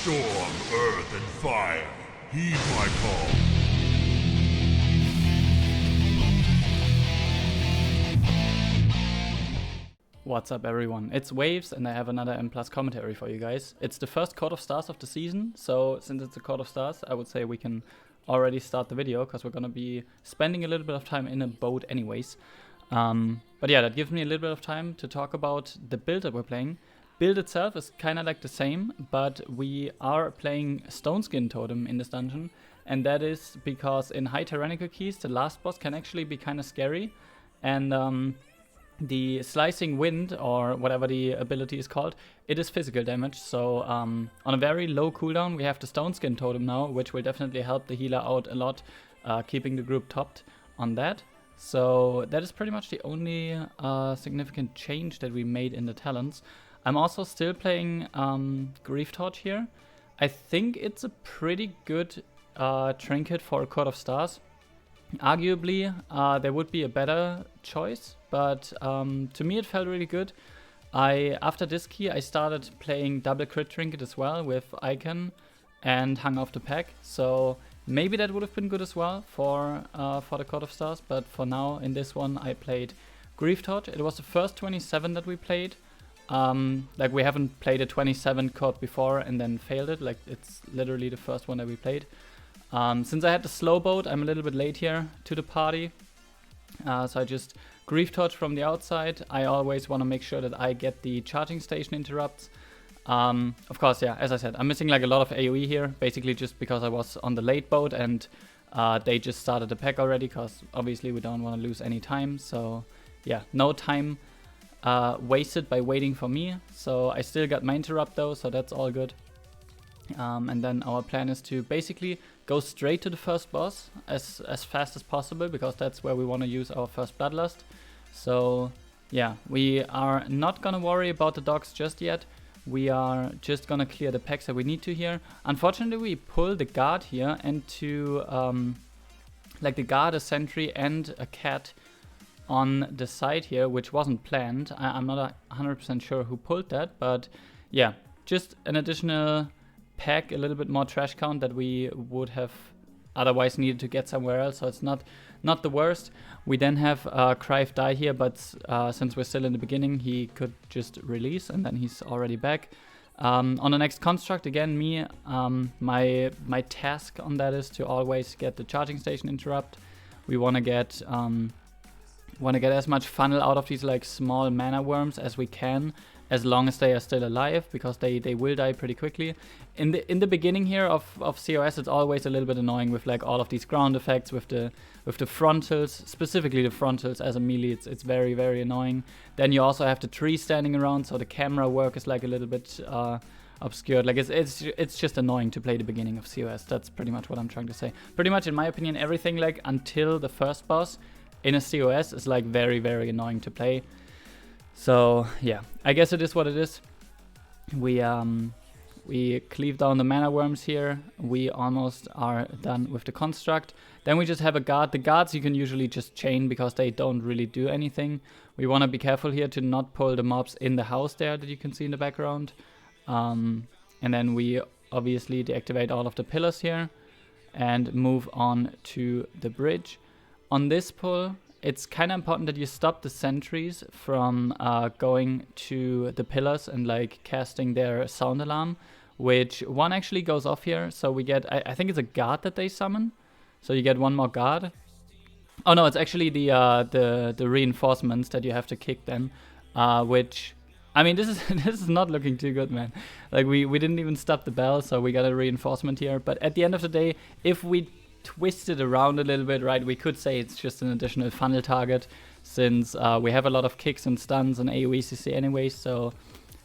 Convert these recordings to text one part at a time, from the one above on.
Storm, earth, and fire, heed my call. What's up everyone, it's Waves and I have another M+ commentary for you guys. It's the first Court of Stars of the season, so since it's a Court of Stars, I would say we can already start the video, because we're gonna be spending a little bit of time in a boat anyways. But yeah, that gives me a little bit of time to talk about the build that we're playing. Build itself is kinda like the same, but we are playing Stone Skin Totem in this dungeon, and that is because in high tyrannical keys, the last boss can actually be kinda scary, and the Slicing Wind, or whatever the ability is called, it is physical damage, so on a very low cooldown we have the Stone Skin Totem now, which will definitely help the healer out a lot, keeping the group topped on that. So that is pretty much the only significant change that we made in the talents. I'm also still playing Grief Torch here. I think it's a pretty good trinket for a Court of Stars. Arguably, there would be a better choice, but to me it felt really good. After this key, I started playing double crit trinket as well with Icon and hung off the pack, so maybe that would have been good as well for the Court of Stars, but for now, in this one, I played Grief Torch. It was the first 27 that we played. Like, we haven't played a 27 court before and then failed it, like, it's literally the first one that we played. Since I had the slow boat, I'm a little bit late here to the party, so I just Grief Torch from the outside. I always want to make sure that I get the charging station interrupts. Of course, yeah, as I said, I'm missing like a lot of AoE here, basically just because I was on the late boat and they just started the pack already, because obviously we don't want to lose any time. So yeah, no time wasted by waiting for me. So I still got my interrupt though, so that's all good. And then our plan is to basically go straight to the first boss as fast as possible, because that's where we want to use our first Bloodlust. So yeah, we are not gonna worry about the dogs just yet. We are just gonna clear the packs that we need to here. Unfortunately, we pull the guard here into like the guard, a sentry, and a cat on the side here, which wasn't planned. I'm not 100% sure who pulled that, but yeah, just an additional pack, a little bit more trash count that we would have otherwise needed to get somewhere else, so it's not the worst. We then have Crive die here, but since we're still in the beginning, he could just release and then he's already back. On the next construct, again, me, my task on that is to always get the charging station interrupt. We want to get as much funnel out of these like small mana worms as we can, as long as they are still alive, because they will die pretty quickly. In the beginning here of COS, it's always a little bit annoying with like all of these ground effects with the frontals, specifically the frontals as a melee. It's very, very annoying. Then you also have the tree standing around, so the camera work is like a little bit obscured. Like it's just annoying to play the beginning of COS. That's pretty much what I'm trying to say. Pretty much, in my opinion, everything like until the first boss in a COS is like very, very annoying to play. So yeah, I guess it is what it is. We cleave down the mana worms here. We almost are done with the construct. Then we just have a guard. The guards you can usually just chain because they don't really do anything. We want to be careful here to not pull the mobs in the house there that you can see in the background. And then we obviously deactivate all of the pillars here and move on to the bridge. On this pull, it's kind of important that you stop the sentries from going to the pillars and like casting their sound alarm, which one actually goes off here. So we get, I think it's a guard that they summon. So you get one more guard. Oh no, it's actually the reinforcements that you have to kick then, which, I mean, this is not looking too good, man. Like we didn't even stop the bell, so we got a reinforcement here. But at the end of the day, if we twist it around a little bit, right, we could say it's just an additional funnel target, since we have a lot of kicks and stuns and AoE CC anyway. So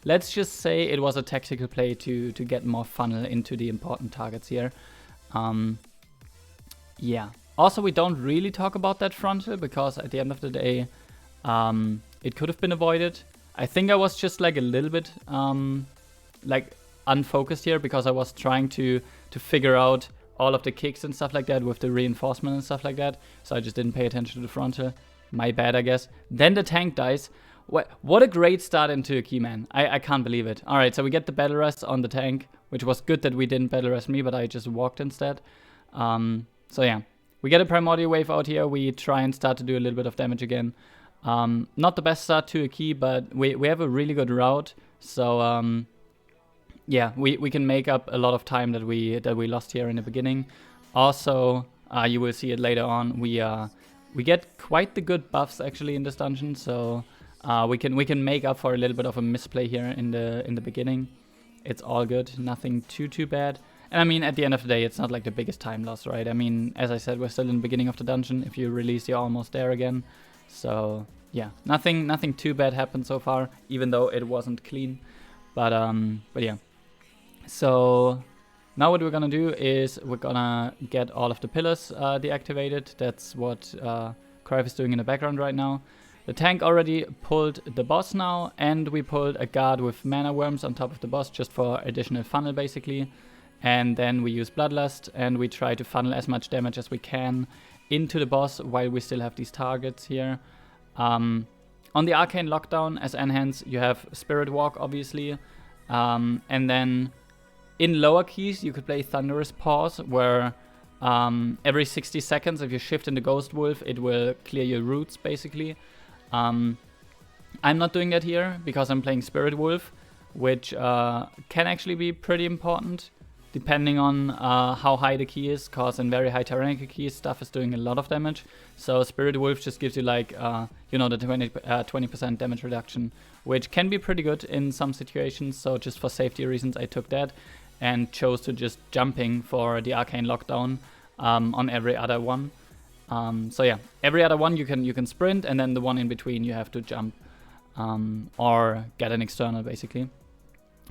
let's just say it was a tactical play to get more funnel into the important targets here. Yeah. Also, we don't really talk about that frontal, because at the end of the day, it could have been avoided. I think I was just like a little bit like unfocused here, because I was trying to figure out all of the kicks and stuff like that with the reinforcement and stuff like that. So I just didn't pay attention to the frontal. My bad, I guess. Then the tank dies. What a great start into a key, man. I can't believe it. Alright, so we get the battle rest on the tank, which was good that we didn't battle rest me, but I just walked instead. So yeah, we get a primordial wave out here. We try and start to do a little bit of damage again. Not the best start to a key, but we have a really good route. So yeah, we can make up a lot of time that we lost here in the beginning. Also, you will see it later on. We get quite the good buffs actually in this dungeon, so we can make up for a little bit of a misplay here in the beginning. It's all good, nothing too bad. And I mean, at the end of the day, it's not like the biggest time loss, right? I mean, as I said, we're still in the beginning of the dungeon. If you release, you're almost there again. So yeah, nothing too bad happened so far, even though it wasn't clean. But yeah. So now what we're gonna do is we're gonna get all of the pillars deactivated. That's what Crive is doing in the background right now. The tank already pulled the boss now, and we pulled a guard with mana worms on top of the boss just for additional funnel basically. And then we use Bloodlust and we try to funnel as much damage as we can into the boss while we still have these targets here. On the Arcane Lockdown as Enhance you have Spirit Walk obviously, and then in lower keys you could play Thunderous Pause, where every 60 seconds if you shift into Ghost Wolf it will clear your roots basically. I'm not doing that here because I'm playing Spirit Wolf, which can actually be pretty important depending on how high the key is, because in very high tyrannical keys stuff is doing a lot of damage. So Spirit Wolf just gives you like, you know, the 20% damage reduction, which can be pretty good in some situations. So just for safety reasons I took that and chose to just jumping for the Arcane Lockdown on every other one. So yeah, every other one you can sprint, and then the one in between you have to jump or get an external basically.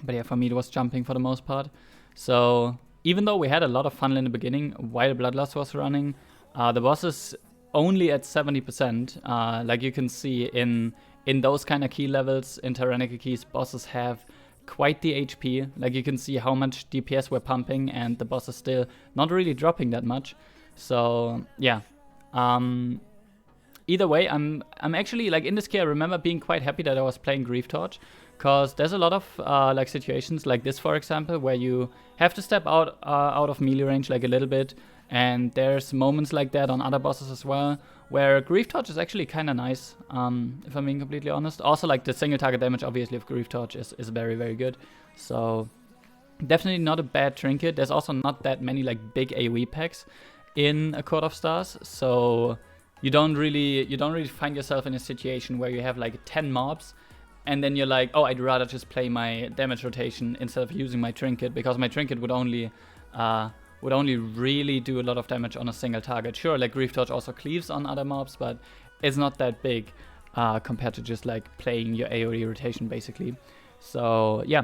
But yeah, for me it was jumping for the most part. So even though we had a lot of funnel in the beginning while Bloodlust was running, the boss is only at 70%. Like you can see in those kind of key levels in tyrannical keys, bosses have quite the HP. Like you can see how much DPS we're pumping, and the boss is still not really dropping that much. So yeah. Either way, I'm actually like in this key I remember being quite happy that I was playing Grief Torch, because there's a lot of like situations like this, for example, where you have to step out of melee range like a little bit, and there's moments like that on other bosses as well, where Grief Torch is actually kind of nice, if I'm being completely honest. Also, like the single target damage obviously of Grief Torch is very very good, so definitely not a bad trinket. There's also not that many like big AoE packs in a Court of Stars, so you don't really find yourself in a situation where you have like 10 mobs and then you're like, oh, I'd rather just play my damage rotation instead of using my trinket, because my trinket would only really do a lot of damage on a single target. Sure, like Grief Torch also cleaves on other mobs, but it's not that big compared to just like playing your AoE rotation basically. So yeah,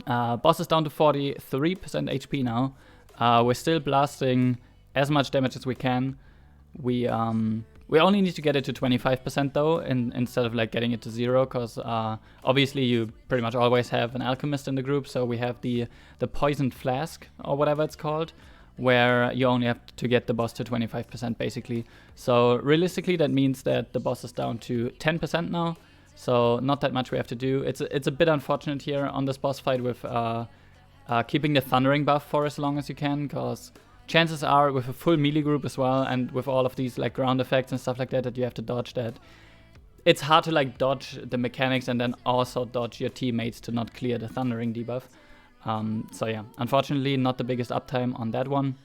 boss is down to 43% HP now. We're still blasting as much damage as we can. We only need to get it to 25% though, instead of like getting it to 0, because obviously you pretty much always have an alchemist in the group. So we have the poisoned flask or whatever it's called, where you only have to get the boss to 25% basically. So realistically that means that the boss is down to 10% now. So not that much we have to do. It's a bit unfortunate here on this boss fight with keeping the thundering buff for as long as you can, because chances are with a full melee group as well, and with all of these like ground effects and stuff like that you have to dodge that, it's hard to like dodge the mechanics and then also dodge your teammates to not clear the thundering debuff. So yeah, unfortunately not the biggest uptime on that one,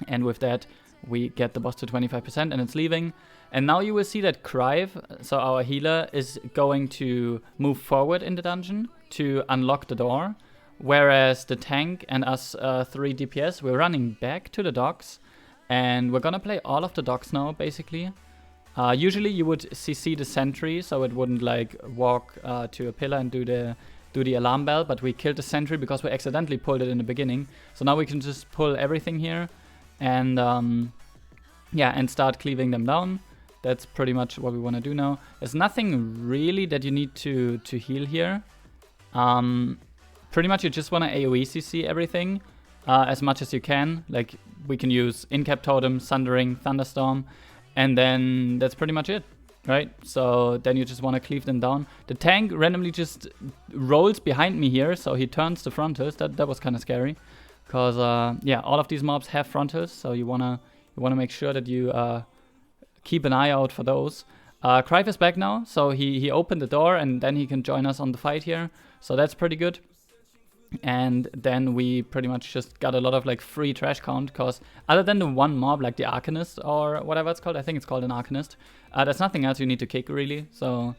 and with that we get the boss to 25% and it's leaving. And now you will see that Crive, so our healer, is going to move forward in the dungeon to unlock the door, whereas the tank and us 3 DPS, we're running back to the docks, and we're gonna play all of the docks now basically. Usually you would CC the sentry so it wouldn't like walk to a pillar and do the alarm bell, but we killed the sentry because we accidentally pulled it in the beginning. So now we can just pull everything here and yeah, and start cleaving them down. That's pretty much what we want to do now. There's nothing really that you need to heal here. Pretty much you just want to AoE CC everything as much as you can. Like we can use In-Cap Totem, Sundering, Thunderstorm, and then that's pretty much it. right? So then you just want to cleave them down. The tank randomly just rolls behind me here, so he turns the frontals. That was kind of scary, because yeah, all of these mobs have frontals, so you wanna make sure that you keep an eye out for those. Crive is back now, so he opened the door and then he can join us on the fight here, so that's pretty good. And then we pretty much just got a lot of like free trash count, because other than the one mob like the Arcanist or whatever it's called, I think it's called an Arcanist, there's nothing else you need to kick really. So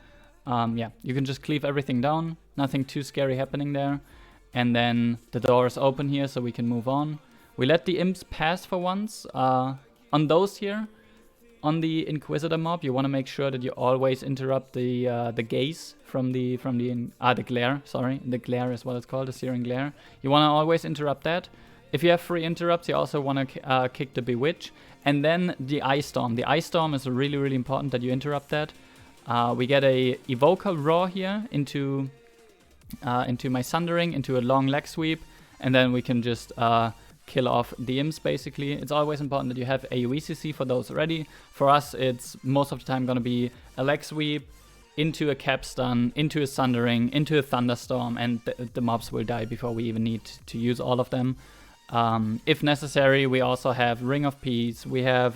yeah, you can just cleave everything down, nothing too scary happening there. And then the door is open here, so we can move on. We let the imps pass for once. On those here, on the Inquisitor mob, you want to make sure that you always interrupt the gaze from the glare. Sorry, the glare is what it's called, the searing glare. You want to always interrupt that. If you have free interrupts, you also want to kick the Bewitch, and then the Ice Storm. The Ice Storm is really, really important that you interrupt that. We get a Evoker Roar here into my Sundering, into a long leg sweep, and then we can just kill off the imps basically. It's always important that you have AoE CC for those ready. For us, it's most of the time gonna be a leg sweep, into a cap stun, into a Sundering, into a Thunderstorm, and the mobs will die before we even need to use all of them. If necessary, we also have Ring of Peace, we have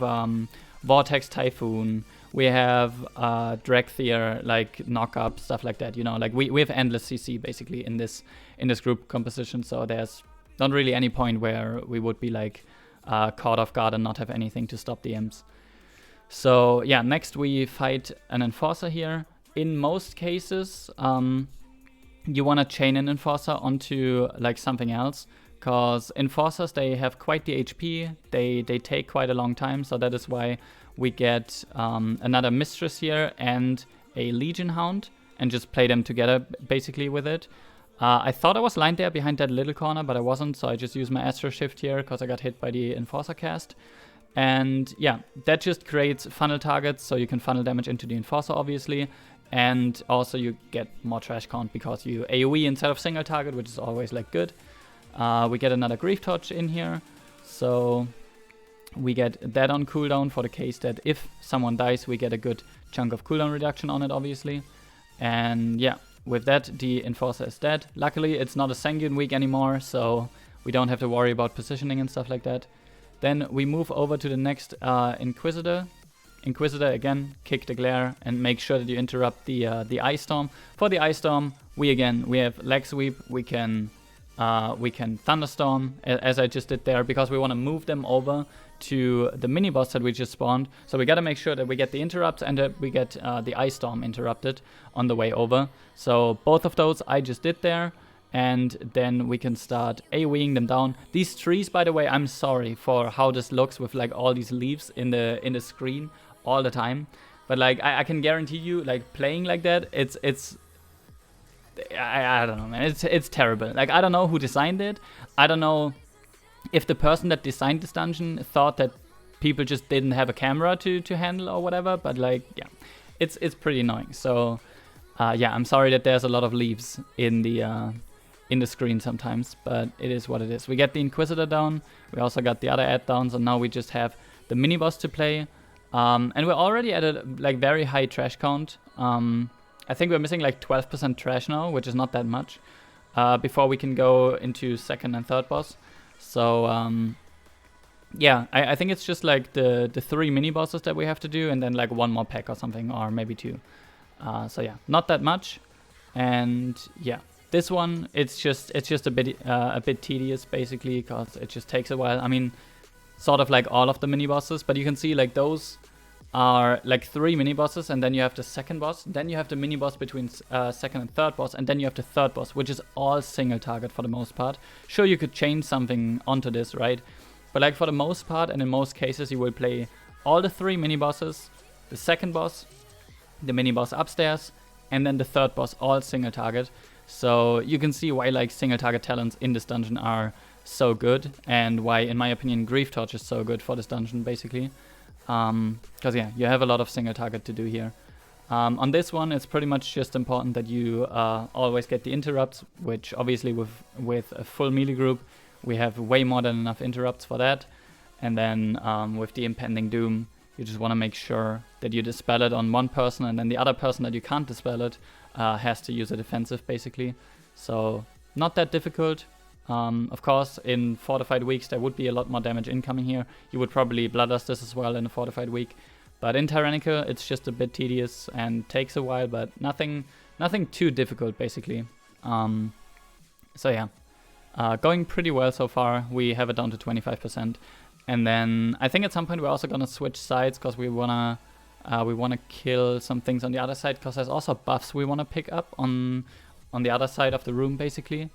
Vortex Typhoon, we have Dragthier, like knock-up, stuff like that, you know, like we have endless CC basically in this group composition, so there's not really any point where we would be like caught off guard and not have anything to stop the imps. So yeah, next we fight an Enforcer here. In most cases, you want to chain an Enforcer onto like something else, because Enforcers, they have quite the HP, they take quite a long time, so that is why we get another Mistress here and a Legion Hound, and just play them together basically with it. I thought I was lined there behind that little corner, but I wasn't, so I just used my Astro Shift here because I got hit by the Enforcer cast. And yeah, that just creates funnel targets, so you can funnel damage into the Enforcer obviously, and also you get more trash count because you AoE instead of single target, which is always like good. We get another Grief Touch in here, so we get that on cooldown for the case that if someone dies, we get a good chunk of cooldown reduction on it obviously. And yeah, with that, the Enforcer is dead. Luckily, it's not a Sanguine week anymore, so we don't have to worry about positioning and stuff like that. Then we move over to the next Inquisitor. Inquisitor, again, kick the glare and make sure that you interrupt the Ice Storm. For the Ice Storm, we have leg sweep, we can Thunderstorm, as I just did there, because we want to move them over to the mini boss that we just spawned. So we gotta make sure that we get the interrupts and that we get the Ice Storm interrupted on the way over. So both of those I just did there, and then we can start AoEing them down. These trees, by the way, I'm sorry for how this looks with like all these leaves in the screen all the time, but like I can guarantee you, like playing like that, I don't know, man. It's terrible. Like, I don't know who designed it. I don't know if the person that designed this dungeon thought that people just didn't have a camera to handle or whatever. But like, yeah, it's pretty annoying. So yeah, I'm sorry that there's a lot of leaves in the screen sometimes, but it is what it is. We get the Inquisitor down. We also got the other add downs, and now we just have the mini boss to play. And we're already at a like very high trash count. I think we're missing like 12% trash now, which is not that much, before we can go into second and third boss. So yeah, I think it's just like the 3 mini bosses that we have to do, and then like 1 more pack or something, or maybe 2. So yeah, not that much. And yeah, this one, it's just a bit tedious basically, because it just takes a while. I mean, sort of like all of the mini bosses, but you can see like those are like 3 mini bosses, and then you have the second boss, then you have the mini boss between second and third boss, and then you have the third boss, which is all single target for the most part. Sure, you could change something onto this, right? But like for the most part, and in most cases, you will play all the 3 mini bosses, the second boss, the mini boss upstairs, and then the third boss, all single target. So you can see why like single target talents in this dungeon are so good, and why, in my opinion, Grief Torch is so good for this dungeon basically. Because yeah, you have a lot of single target to do here. On this one, it's pretty much just important that you always get the interrupts, which obviously with a full melee group, we have way more than enough interrupts for that. And then with the Impending Doom, You just want to make sure that you dispel it on one person, and then the other person that you can't dispel it has to use a defensive, basically. So not that difficult. Of course, in fortified weeks, there would be a lot more damage incoming here. You would probably Bloodlust this as well in a fortified week. But in Tyrannical, it's just a bit tedious and takes a while, but nothing too difficult, basically. So yeah, going pretty well so far. We have it down to 25%. And then I think at some point we're also gonna switch sides, because we wanna kill some things on the other side, because there's also buffs we wanna pick up on the other side of the room, basically.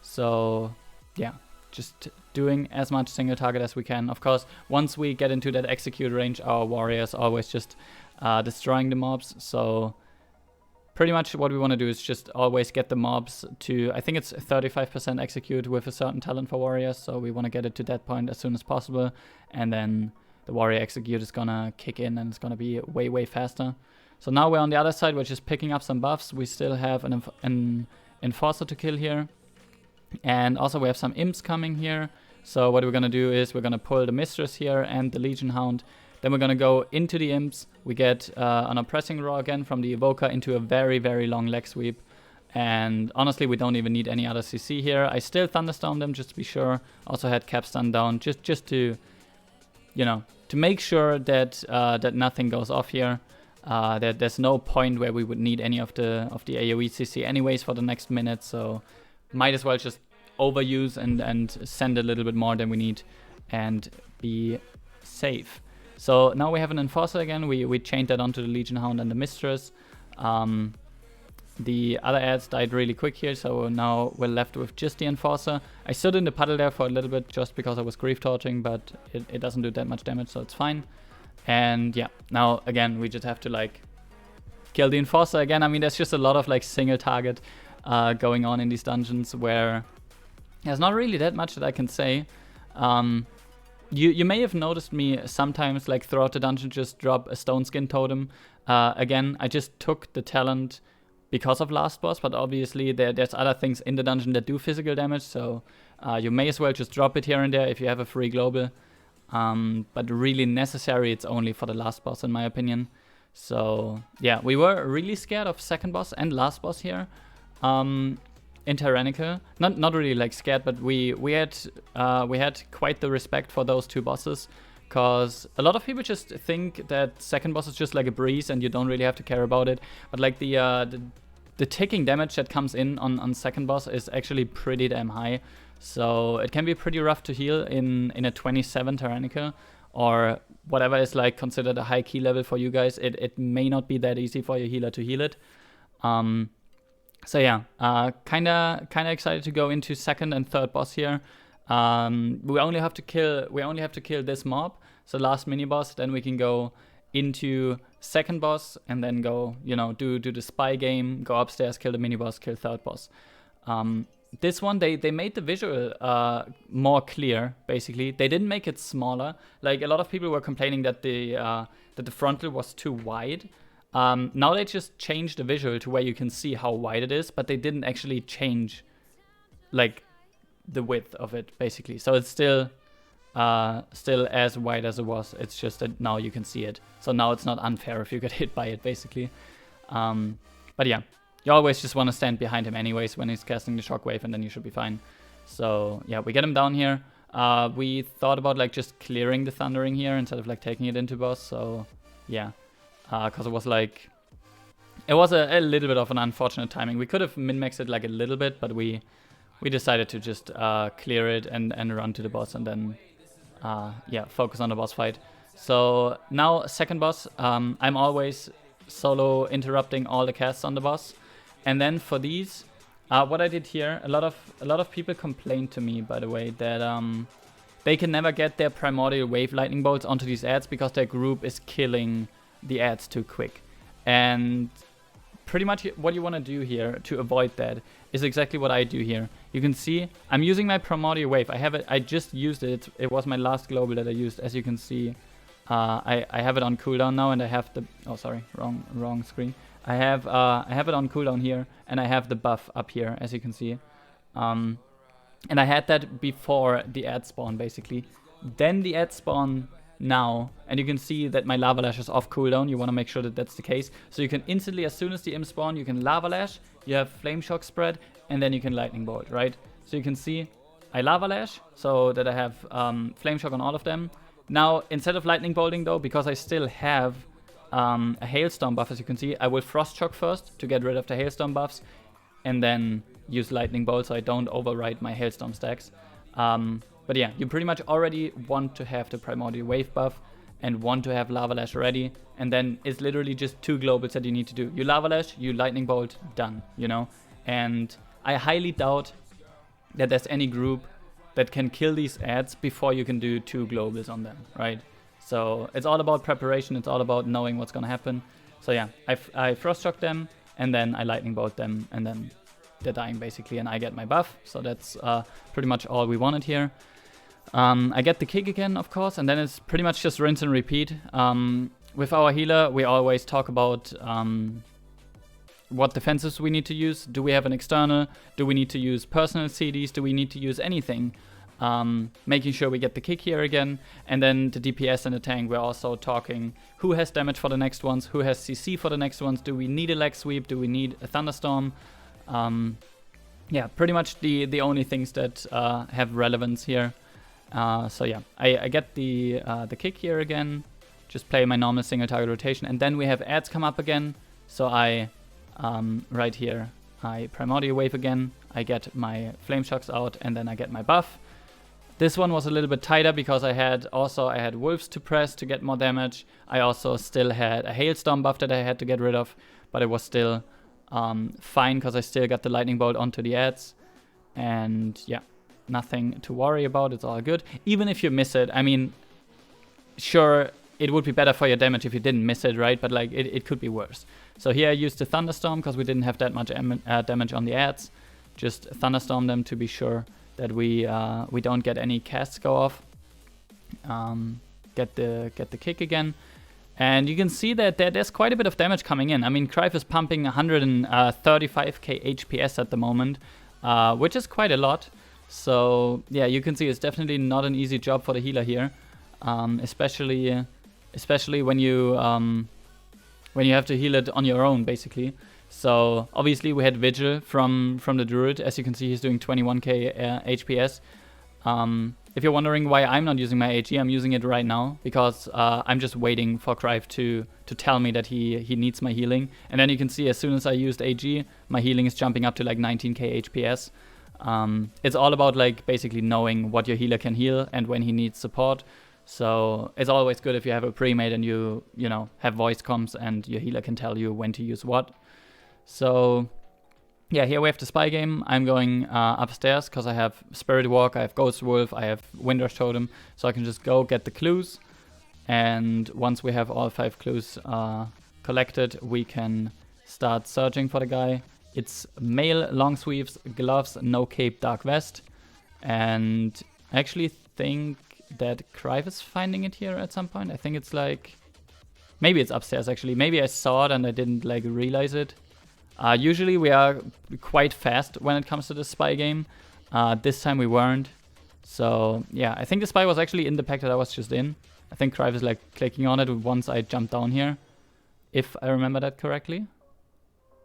So yeah, just doing as much single target as we can. Of course, once we get into that execute range, our warriors always just destroying the mobs. So pretty much what we want to do is just always get the mobs to, I think it's 35% execute with a certain talent for warriors. So we want to get it to that point as soon as possible. And then the warrior execute is gonna kick in, and it's gonna be way faster. So now we're on the other side, we're just picking up some buffs. We still have an enforcer to kill here. And also we have some imps coming here. So what we're gonna do is we're gonna pull the mistress here and the legion hound. Then we're gonna go into the imps. We get an oppressing roar again from the evoker into a very long leg sweep. And honestly, we don't even need any other CC here. I still thunderstorm them just to be sure. Also had capstun down just to, you know, to make sure that that nothing goes off here. That there's no point where we would need any of the AoE CC anyways for the next minute. So might as well just overuse and send a little bit more than we need and be safe. So now we have an enforcer again. We chained that onto the legion hound and the mistress. The other ads died really quick here, so now we're left with just the enforcer. I stood in the puddle there for a little bit just because I was grief torching, but it doesn't do that much damage, so it's fine. And yeah, now again we just have to like kill the enforcer again. I mean, there's just a lot of like single target going on in these dungeons where there's not really that much that I can say. You may have noticed me sometimes like throughout the dungeon just drop a stone skin totem. Again, I just took the talent because of last boss, but obviously there's other things in the dungeon that do physical damage, so you may as well just drop it here and there if you have a free global. But really necessary, it's only for the last boss in my opinion. So yeah, we were really scared of second boss and last boss here. In Tyrannical, not really like scared, but we had quite the respect for those two bosses, because a lot of people just think that second boss is just like a breeze and you don't really have to care about it. But like the ticking damage that comes in on second boss is actually pretty damn high, so it can be pretty rough to heal in a 27 Tyrannical or whatever is like considered a high key level for you guys. It may not be that easy for your healer to heal it. So yeah, kinda excited to go into second and third boss here. We only have to kill this mob, so last mini boss. Then we can go into second boss and then go, you know, do the spy game, go upstairs, kill the mini boss, kill third boss. This one they made the visual more clear. Basically, they didn't make it smaller. Like a lot of people were complaining that the frontal was too wide. Now they just changed the visual to where you can see how wide it is, but they didn't actually change like the width of it, basically. So it's still as wide as it was. It's just that now you can see it. So now it's not unfair if you get hit by it, basically. But yeah, you always just want to stand behind him anyways when he's casting the shockwave, and then you should be fine. So yeah, we get him down here. We thought about like just clearing the thundering here instead of like taking it into boss. So yeah. Because it was a little bit of an unfortunate timing. We could have min-maxed it like a little bit, but we decided to just clear it and run to the boss, and then yeah, focus on the boss fight. So now second boss, I'm always solo interrupting all the casts on the boss, and then for these, what I did here, a lot of people complained to me, by the way, that they can never get their primordial wave lightning bolts onto these ads because their group is killing the ads too quick. And pretty much what you want to do here to avoid that is exactly what I do here. You can see I'm using my primordial wave. I just used it. It was my last global that I used. As you can see, I have it on cooldown now, and I have the wrong screen. I have it on cooldown here, and I have the buff up here, as you can see. And I had that before the ad spawn, basically. Then the ad spawn now, and you can see that my Lava Lash is off cooldown. You want to make sure that that's the case. So you can instantly, as soon as the imp spawn, you can Lava Lash, you have Flame Shock spread, and then you can Lightning Bolt, right? So you can see I Lava Lash, so that I have Flame Shock on all of them. Now, instead of Lightning Bolting though, because I still have a Hailstorm buff, as you can see, I will Frost Shock first to get rid of the Hailstorm buffs, and then use Lightning Bolt so I don't override my Hailstorm stacks. But yeah, you pretty much already want to have the Primordial Wave buff and want to have Lava Lash ready, and then it's literally just 2 globals that you need to do. You Lava Lash, you Lightning Bolt, done, you know? And I highly doubt that there's any group that can kill these ads before you can do 2 globals on them, right? So it's all about preparation, it's all about knowing what's gonna happen. So yeah, I Frost Shock them, and then I Lightning Bolt them, and then they're dying basically, and I get my buff. So that's pretty much all we wanted here. I get the kick again, of course, and then it's pretty much just rinse and repeat. With our healer, we always talk about what defenses we need to use. Do we have an external? Do we need to use personal CDs? Do we need to use anything? Making sure we get the kick here again. And then the DPS and the tank, we're also talking who has damage for the next ones, who has CC for the next ones, do we need a leg sweep, do we need a thunderstorm? Yeah, pretty much the only things that have relevance here. So yeah, I get the kick here again, just play my normal single target rotation, and then we have ads come up again. So I, right here, I Primordial Wave again, I get my Flame Shocks out, and then I get my buff. This one was a little bit tighter because I had Wolves to press to get more damage. I also still had a Hailstorm buff that I had to get rid of, but it was still fine because I still got the Lightning Bolt onto the ads. And yeah, nothing to worry about, it's all good. Even if you miss it, I mean, sure, it would be better for your damage if you didn't miss it, right? But like, it could be worse. So here I used the Thunderstorm because we didn't have that much damage on the ads. Just Thunderstorm them to be sure that we don't get any casts go off. Get the kick again. And you can see that there's quite a bit of damage coming in. I mean, Crive is pumping 135k HPS at the moment, which is quite a lot. So yeah, you can see it's definitely not an easy job for the healer here, especially when you have to heal it on your own, basically. So obviously we had Vigil from the Druid. As you can see, he's doing 21k HPS. If you're wondering why I'm not using my AG, I'm using it right now because I'm just waiting for Crive to tell me that he needs my healing. And then you can see as soon as I used AG, my healing is jumping up to like 19k HPS. It's all about like basically knowing what your healer can heal and when he needs support. So it's always good if you have a pre-made and you know, have voice comms and your healer can tell you when to use what. So yeah, here we have the spy game. I'm going upstairs because I have Spirit Walk, I have Ghost Wolf, I have Windrush Totem, so I can just go get the clues. And once we have all 5 clues collected, we can start searching for the guy. It's male, long sleeves, gloves, no cape, dark vest. And I actually think that Crive is finding it here at some point. I think it's like, maybe it's upstairs actually. Maybe I saw it and I didn't like realize it. Usually we are quite fast when it comes to the spy game. This time we weren't. So yeah, I think the spy was actually in the pack that I was just in. I think Crive is like clicking on it once I jump down here, if I remember that correctly.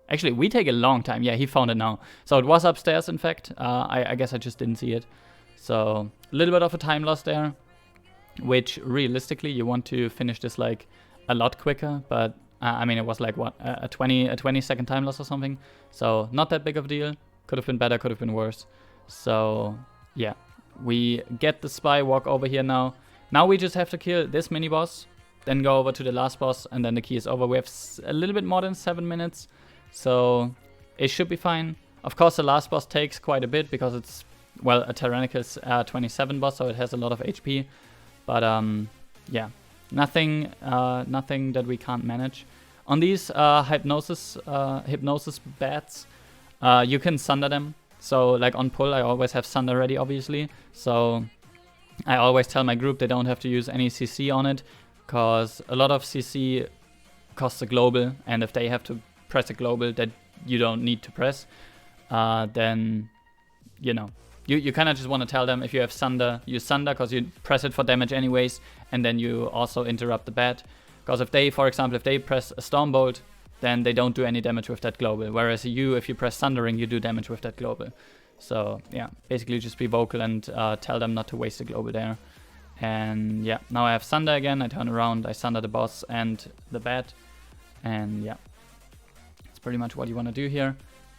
Actually, we take a long time. Yeah, he found it now. So it was upstairs, in fact. I guess I just didn't see it. So a little bit of a time loss there, which realistically you want to finish this like a lot quicker, but I mean, it was like what, a 20 second time loss or something. So not that big of a deal. Could have been better, could have been worse. So yeah, we get the spy, walk over here now. Now we just have to kill this mini boss, then go over to the last boss, and then the key is over. We have a little bit more than 7 minutes, so it should be fine. Of course, the last boss takes quite a bit because it's, well, a Tyrannicus 27 boss, so it has a lot of HP. But yeah, nothing that we can't manage. On these hypnosis bats, you can sunder them. So like on pull, I always have sunder ready, obviously. So I always tell my group they don't have to use any CC on it, because a lot of CC costs a global, and if they have to press a global that you don't need to press, then, you know, you kind of just want to tell them if you have Sunder, use Sunder because you press it for damage anyways, and then you also interrupt the bat. Because if they, for example, if they press a Stormbolt, then they don't do any damage with that global. Whereas if you press Sundering, you do damage with that global. So yeah, basically just be vocal and tell them not to waste the global there. And yeah, now I have Sunder again. I turn around, I Sunder the boss and the bat. And yeah, that's pretty much what you want to do here.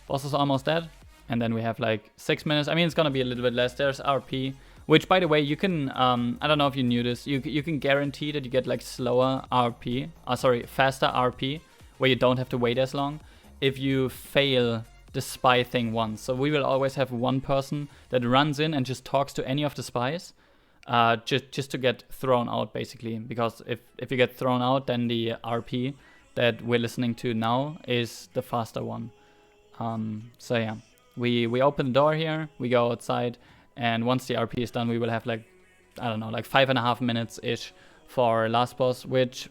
Boss is almost dead. And then we have like 6 minutes. I mean, it's gonna be a little bit less. There's RP, which by the way, you can, I don't know if you knew this, you can guarantee that you get like slower RP, faster RP, where you don't have to wait as long, if you fail the spy thing once. So we will always have one person that runs in and just talks to any of the spies, just to get thrown out basically. Because if you get thrown out, then the RP that we're listening to now is the faster one. So yeah. We open the door here, we go outside, and once the RP is done, we will have like, I don't know, like 5.5 minutes-ish for last boss, which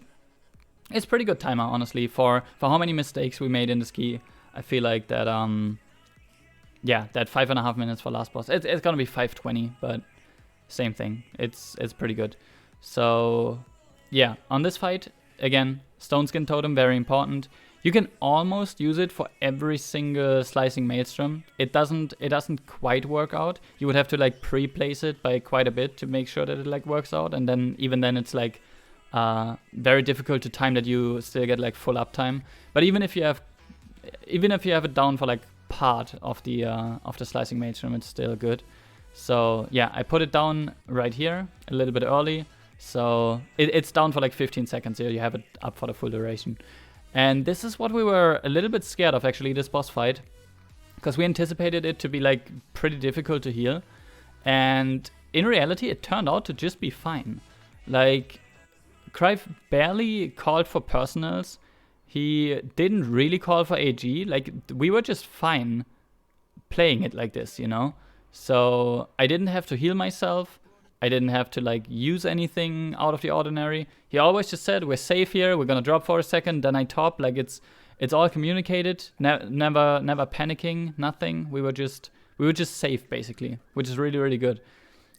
is pretty good timer, honestly, for how many mistakes we made in the ski. I feel like that, yeah, that 5.5 minutes for last boss, it's gonna be 5:20, but same thing, it's pretty good. So, yeah, on this fight, again, Stone Skin Totem, very important. You can almost use it for every single Slicing Maelstrom. It doesn't quite work out. You would have to like pre-place it by quite a bit to make sure that it like works out, and then even then it's like very difficult to time that you still get like full uptime. But even if you have it down for like part of the Slicing Maelstrom, it's still good. So yeah, I put it down right here a little bit early, so it's down for like 15 seconds here. You have it up for the full duration. And this is what we were a little bit scared of, actually, this boss fight. Because we anticipated it to be, like, pretty difficult to heal. And in reality, it turned out to just be fine. Like, Crive barely called for personals. He didn't really call for AG. Like, we were just fine playing it like this, you know? So, I didn't have to heal myself. I didn't have to like use anything out of the ordinary. He always just said, we're safe here, we're gonna drop for a second, then I top. Like it's all communicated, never panicking, nothing. We were just safe basically, which is really, really good.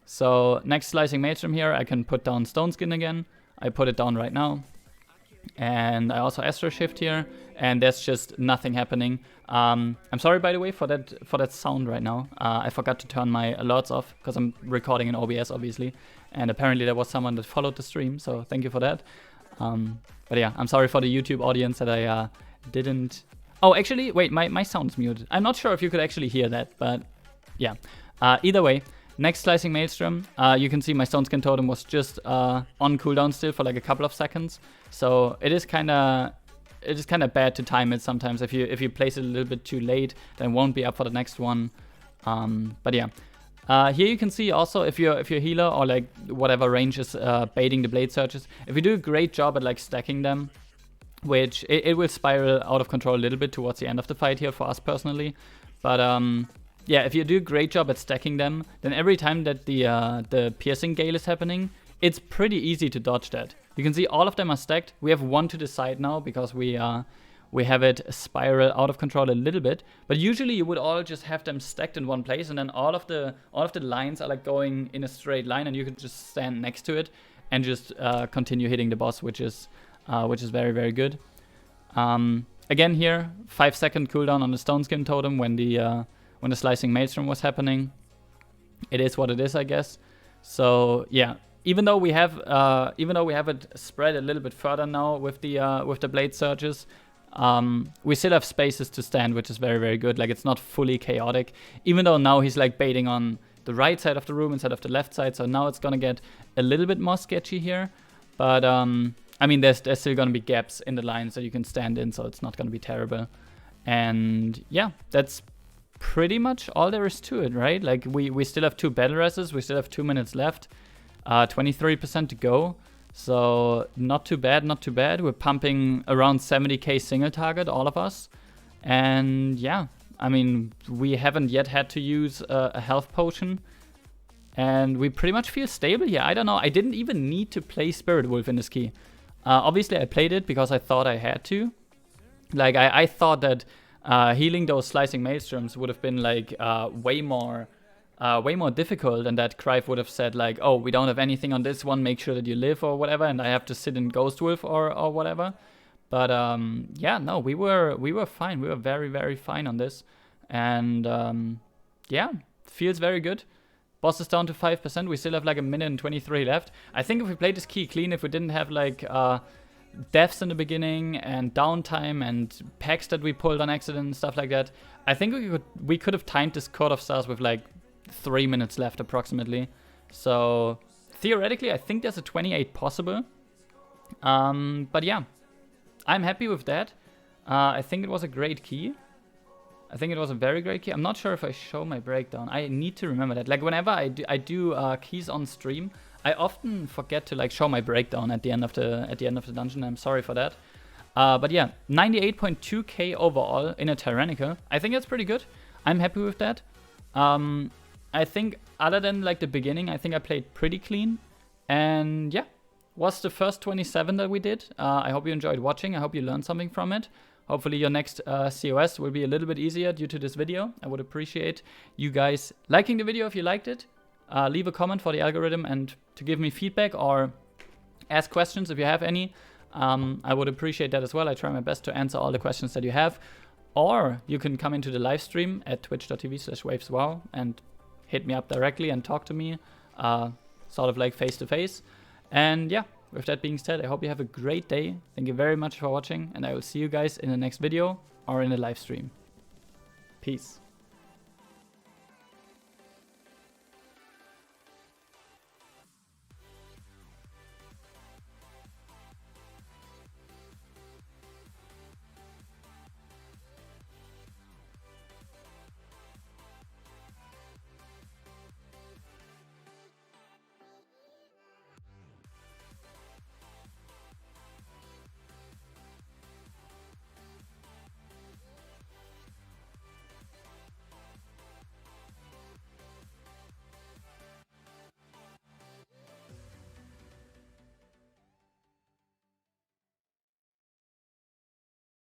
So next Slicing Maelstrom here, I can put down Stone Skin again. I put it down right now. And I also Astro Shift here, and there's just nothing happening. I'm sorry, by the way, for that sound right now. I forgot to turn my alerts off because I'm recording in OBS, obviously, and apparently there was someone that followed the stream, so thank you for that. But yeah, I'm sorry for the YouTube audience that I didn't. Oh, actually, wait, my sound's muted. I'm not sure if you could actually hear that, but yeah. Either way. Next Slicing Maelstrom, you can see my Stone Skin Totem was just on cooldown still for like a couple of seconds. So it is kind of bad to time it sometimes. If you place it a little bit too late, then it won't be up for the next one. But yeah, here you can see also if you're healer or like whatever range is baiting the blade searches. If you do a great job at like stacking them, which it will spiral out of control a little bit towards the end of the fight here for us personally, but yeah, if you do a great job at stacking them, then every time that the Piercing Gale is happening, it's pretty easy to dodge that. You can see all of them are stacked. We have one to the side now because we have it spiral out of control a little bit. But usually you would all just have them stacked in one place, and then all of the lines are like going in a straight line, and you can just stand next to it and just continue hitting the boss, which is very, very good. Again here, 5-second cooldown on the Stone Skin Totem when the Slicing Maelstrom was happening. It is what it is, I guess. So yeah, even though we have it spread a little bit further now with the blade surges, we still have spaces to stand, which is very, very good. Like it's not fully chaotic, even though now he's like baiting on the right side of the room instead of the left side. So now it's gonna get a little bit more sketchy here, but I mean there's still gonna be gaps in the lines that you can stand in, so it's not gonna be terrible. And yeah, that's pretty much all there is to it, right? Like we still have 2 battle reses, we still have 2 minutes left, 23% to go, so not too bad, not too bad. We're pumping around 70k single target, all of us, and yeah, I mean we haven't yet had to use a health potion, and we pretty much feel stable here. I don't know, I didn't even need to play Spirit Wolf in this key. Obviously I played it because I thought I had to. Like I thought that healing those Slicing Maelstroms would have been like way more way more difficult, and that Crive would have said like, oh, we don't have anything on this one, make sure that you live or whatever, and I have to sit in Ghost Wolf or whatever. But yeah, no, we were fine. We were very, very fine on this, and yeah, feels very good. Boss is down to 5%. We still have like 1minute and 23 left. I think if we played this key clean, if we didn't have like deaths in the beginning and downtime and packs that we pulled on accident and stuff like that, I think we could have timed this Court of Stars with like 3 minutes left approximately. So theoretically, I think there's a 28 possible. But yeah, I'm happy with that. I think it was a great key. I think it was a very great key. I'm not sure if I show my breakdown. I need to remember that. Like whenever I do keys on stream, I often forget to like show my breakdown at the end of the dungeon. I'm sorry for that. But yeah, 98.2k overall in a Tyrannica. I think that's pretty good. I'm happy with that. I think other than like the beginning, I think I played pretty clean. And yeah, was the first 27 that we did. I hope you enjoyed watching. I hope you learned something from it. Hopefully your next COS will be a little bit easier due to this video. I would appreciate you guys liking the video if you liked it. Leave a comment for the algorithm and to give me feedback or ask questions if you have any. I would appreciate that as well. I try my best to answer all the questions that you have. Or you can come into the live stream at twitch.tv/waveswow and hit me up directly and talk to me, sort of like face to face. And yeah, with that being said, I hope you have a great day. Thank you very much for watching, and I will see you guys in the next video or in the live stream. Peace.